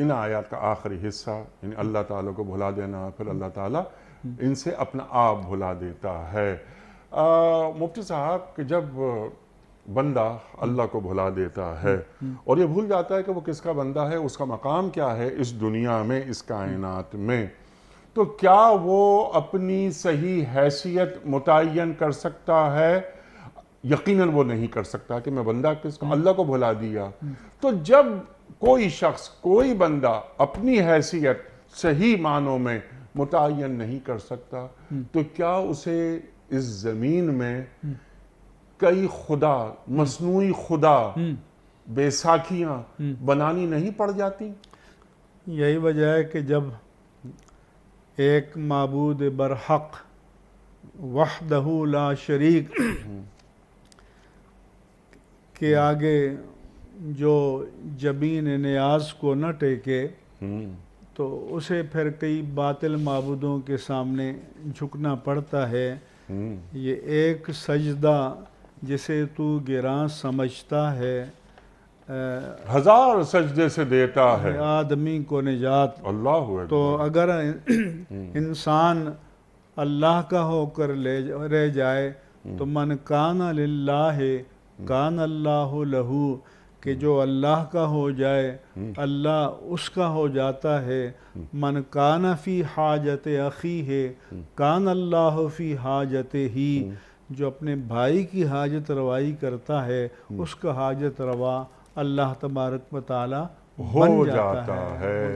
ان آیات کا آخری حصہ یعنی اللہ تعالیٰ کو بھلا دینا، پھر اللہ تعالیٰ ان سے اپنا آپ بھلا دیتا ہے۔ مفتی صاحب کہ جب بندہ اللہ کو بھلا دیتا ہے اور یہ بھول جاتا ہے کہ وہ کس کا بندہ ہے، اس کا مقام کیا ہے اس دنیا میں، اس کائنات میں، تو کیا وہ اپنی صحیح حیثیت متعین کر سکتا ہے؟ یقیناً وہ نہیں کر سکتا کہ میں بندہ کس کا، اللہ کو بھلا دیا۔ تو جب کوئی شخص، کوئی بندہ اپنی حیثیت صحیح معنوں میں متعین نہیں کر سکتا تو کیا اسے اس زمین میں کئی خدا، مصنوعی خدا، بیساکھیاں بنانی نہیں پڑ جاتی؟ یہی وجہ ہے کہ جب ایک معبود برحق وحدہ لا شریک کے آگے جو جبین نیاز کو نہ ٹیکے تو اسے پھر کئی باطل معبودوں کے سامنے جھکنا پڑتا ہے۔ یہ ایک سجدہ جسے تو گراں سمجھتا ہے، ہزار سجدے سے دیتا ہے آدمی کو نجات۔ اللہ اکبر۔ تو اگر انسان اللہ کا ہو کر رہ جائے تو من کان للہ کان اللہ لہو، کہ جو اللہ کا ہو جائے اللہ اس کا ہو جاتا ہے۔ من کان فی حاجت اخیہ کان اللہ فی حاجت ہی، جو اپنے بھائی کی حاجت روائی کرتا ہے اس کا حاجت روا اللہ تبارک و تعالی بن جاتا ہے۔